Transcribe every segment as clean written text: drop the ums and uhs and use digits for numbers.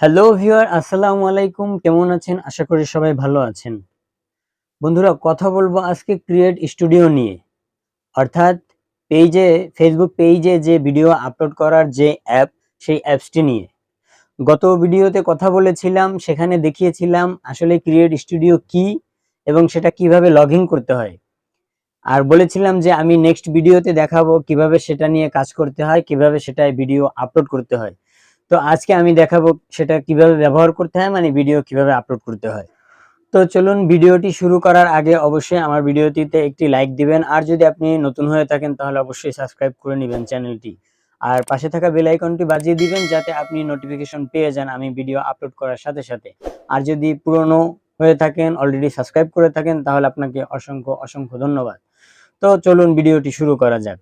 Hello viewer, আসসালামু আলাইকুম। কেমন আছেন? আশা করি সবাই ভালো আছেন। বন্ধুরা, কথা বলবো আজকে ক্রিয়েট স্টুডিও নিয়ে। অর্থাৎ ফেসবুক পেজে যে ভিডিও আপলোড করার যে অ্যাপ, সেই অ্যাপসটি নিয়ে। গত ভিডিওতে কথা বলেছিলাম, সেখানে দেখিয়েছিলাম আসলে ক্রিয়েট স্টুডিও কি এবং সেটা কিভাবে লগ ইন করতে হয়। আর বলেছিলাম যে আমি নেক্সট ভিডিওতে দেখাবো কিভাবে সেটা নিয়ে কাজ করতে হয়, কিভাবে সেটায় ভিডিও আপলোড করতে হয়। তো আজকে আমি দেখাবো সেটা কিভাবে ব্যবহার করতে হয়, মানে ভিডিও কিভাবে আপলোড করতে হয়। তো চলুন, ভিডিওটি শুরু করার আগে অবশ্যই আমার ভিডিওটিতে একটি লাইক দিবেন, আর যদি আপনি নতুন হয়ে থাকেন তাহলে অবশ্যই সাবস্ক্রাইব করে নেবেন চ্যানেলটি। আর পাশে থাকা বেল আইকনটি বাজিয়ে দিবেন যাতে আপনি নোটিফিকেশন পেয়ে যান আমি ভিডিও আপলোড করার সাথে সাথে। আর যদি পুরনো হয়ে থাকেন, অলরেডি সাবস্ক্রাইব করে থাকেন, তাহলে আপনাকে অসংখ্য অসংখ্য ধন্যবাদ। তো চলুন ভিডিওটি শুরু করা যাক।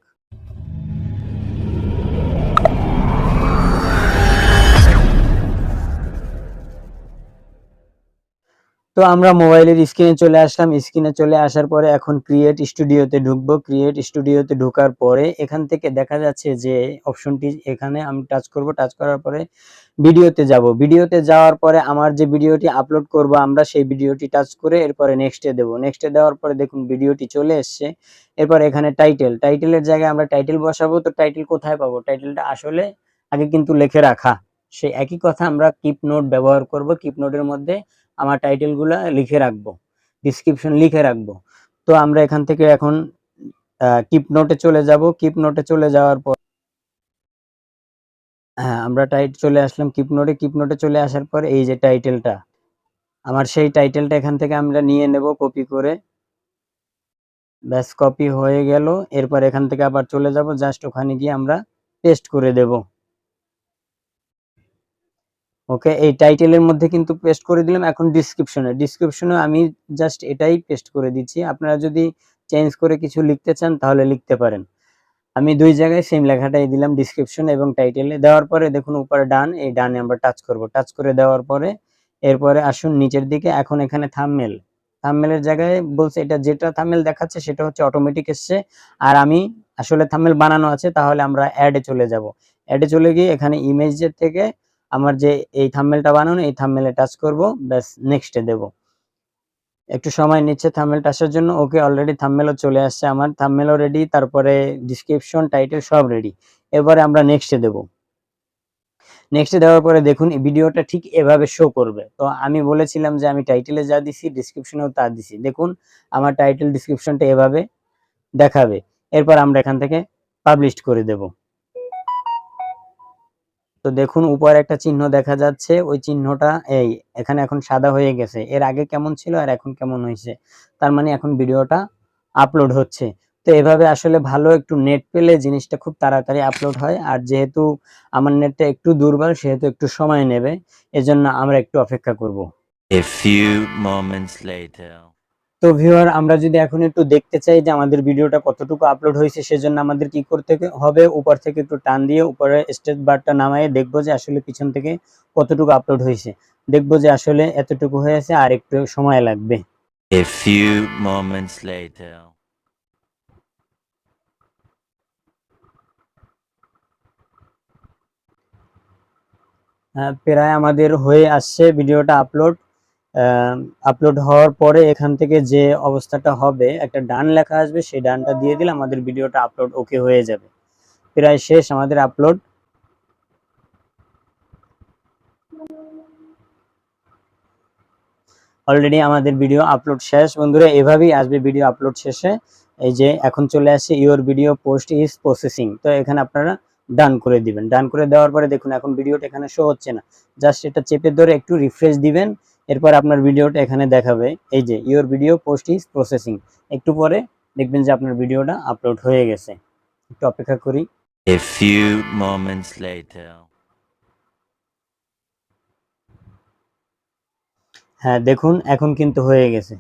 তো আমরা মোবাইলের স্ক্রিনে চলে আসলাম। স্ক্রিনে চলে আসার পরে এখন ক্রিয়েট স্টুডিওতে ঢুকবো। ক্রিয়েট স্টুডিওতে ঢোকার পরে এখান থেকে দেখা যাচ্ছে যে অপশনটি, এখানে আমি টাচ করব। টাচ করার পরে ভিডিওতে যাব। ভিডিওতে যাওয়ার পরে আমার যে ভিডিওটি আপলোড করব আমরা, সেই ভিডিওটি টাচ করে এরপরে নেক্সটে দেব। নেক্সটে দেওয়ার পরে দেখুন ভিডিওটি চলে এসছে। এরপর এখানে টাইটেলের জায়গায় আমরা টাইটেল বসাবো। তো টাইটেল কোথায় পাবো? টাইটেলটা আসলে আগে কিন্তু লিখে রাখা। সেই একই কথা আমরা কিপ নোট ব্যবহার করব। কিপ নোটের মধ্যে আমার টাইটেল গুলা লিখে রাখবো, ডিসক্রিপশন লিখে রাখবো। তো আমরা এখান থেকে এখন কিপ নোটে চলে যাব। কিপ নোটে চলে যাওয়ার পর আমরা চলে আসলাম কিপ নোটে। কিপ নোটে চলে আসার পর এই যে টাইটেলটা, আমার সেই টাইটেলটা এখান থেকে আমরা নিয়ে নেব কপি করে। ব্যাস, কপি হয়ে গেল। এরপর এখান থেকে আবার চলে যাব, জাস্ট ওখানে গিয়ে আমরা পেস্ট করে দেব। ওকে, এই টাইটেলের মধ্যে কিন্তু পেস্ট করে দিলাম। এখন ডিসক্রিপশনে আমি জাস্ট এটাই পেস্ট করে দিচ্ছি। আপনারা যদি চেঞ্জ করে কিছু লিখতে চান তাহলে লিখতে পারেন। আমি দুই জায়গায় সেম লেখাটাই দিলাম, ডিসক্রিপশন এবং টাইটেলে। দেওয়ার পরে দেখুন উপরে ডান, এই ডানে আমরা টাচ করব। টাচ করে দেওয়ার পরে এরপরে আসুন নিচের দিকে। এখন এখানে থাম্বনেলের জায়গায় বলছে, এটা যেটা থাম্বনেল দেখাচ্ছে সেটা হচ্ছে অটোমেটিক এসছে। আর আমি আসলে থাম্বনেল বানানো আছে, তাহলে আমরা অ্যাডে চলে যাব। অ্যাডে চলে গিয়ে এখানে ইমেজের থেকে আমার যে এই থাম্বনেলটা বানানো, এই থাম্বনেলে টাচ করব। ব্যাস, নেক্সটে দেব। একটু সময় নিচ্ছে থাম্বনেলটা আসার জন্য। ওকে, অলরেডি থাম্বনেলও চলে আসছে আমার। থাম্বনেলও রেডি, তারপরে ডিসক্রিপশন, টাইটেল সব রেডি। এবারে আমরা নেক্সটে দেব। নেক্সটে দেওয়ার পরে দেখুন এই ভিডিওটা ঠিক এভাবে শো করবে। তো আমি বলেছিলাম যে আমি টাইটেলে যা দিছি ডিসক্রিপশনেও তা দিছি। দেখুন আমার টাইটেল ডিসক্রিপশনটা এভাবে দেখাবে। এরপর আমরা এখান থেকে পাবলিশ করে দেব। তো দেখুন উপরে একটা চিহ্ন দেখা যাচ্ছে, ওই চিহ্নটা এখানে এখন সাদা হয়ে গেছে। এর আগে কেমন ছিল আর এখন কেমন হয়েছে, তার মানে এখন ভিডিওটা আপলোড হচ্ছে। তো এভাবে আসলে ভালো একটু নেট পেলে জিনিসটা খুব তাড়াতাড়ি আপলোড হয়। আর যেহেতু আমার নেটটা একটু দুর্বল, সেহেতু একটু সময় নেবে, এজন্য আমরা একটু অপেক্ষা করব। A few moments later. তো ভিউয়ার, আমরা যদি এখন একটু দেখতে চাই যে আমাদের ভিডিওটা কতটুকু আপলোড হয়েছে, সেজন্য আমাদের কি করতে হবে? উপর থেকে একটু টান দিয়ে উপরে স্টেপ বারটা নামায়ে দেখবো যে আসলে পিছন থেকে কতটুকু আপলোড হয়েছে। দেখবো যে আসলে এতটুকু হয়েছে, আর একটু সময় লাগবে। A few moments later. প্রায় আমাদের হয়ে আসছে ভিডিওটা আপলোড। আপলোড হওয়ার পরে এখান থেকে যে অবস্থাটা হবে, একটা ডান লেখা আসবে, সেই ডানটা দিয়ে দিলে আমাদের ভিডিওটা আপলোড ওকে হয়ে যাবে। প্রায় শেষ আমাদের আপলোড। অলরেডি আমাদের ভিডিও আপলোড শেষ। বন্ধুরা, এভাবেই আসবে ভিডিও আপলোড শেষে। এই যে এখন চলে আসছে your video post is processing. তো এখানে আপনারা ডান করে দিবেন। ডান করে দেওয়ার পরে দেখুন এখন ভিডিওটা এখানে শো হচ্ছে না। জাস্ট এটা চেপে ধরে একটু রিফ্রেশ দিবেন। এরপর আপনার ভিডিওটা এখানে দেখাবে, এই যে your video post is processing. একটু পরে দেখবেন যে আপনার ভিডিওটা আপলোড হয়ে গেছে। একটু অপেক্ষা করি। A few moments later. হ্যাঁ, দেখুন এখন কিন্তু হয়ে গেছে।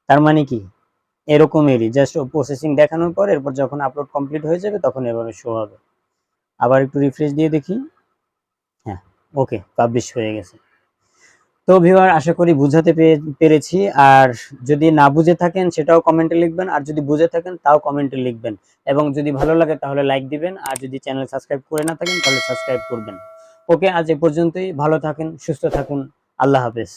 তার মানে কি, এরকমেরই জাস্ট প্রসেসিং দেখানোর পর এরপর যখন আপলোড কমপ্লিট হয়ে যাবে তখন এভাবে শো হবে। আবার একটু রিফ্রেশ দিয়ে দেখি। হ্যাঁ, ওকে, পাবলিশ হয়ে গেছে। তো ভিউয়ার, আশা করি বুঝাতে পেরেছি। আর যদি না বুঝে থাকেন সেটাও কমেন্টে লিখবেন, আর যদি বুঝে থাকেন তাও কমেন্টে লিখবেন। এবং যদি ভালো লাগে তাহলে লাইক দিবেন, আর যদি চ্যানেল সাবস্ক্রাইব করে না থাকেন তাহলে সাবস্ক্রাইব করবেন। ওকে, আজ এ পর্যন্তই। ভালো থাকেন, সুস্থ থাকুন। আল্লাহ হাফেজ।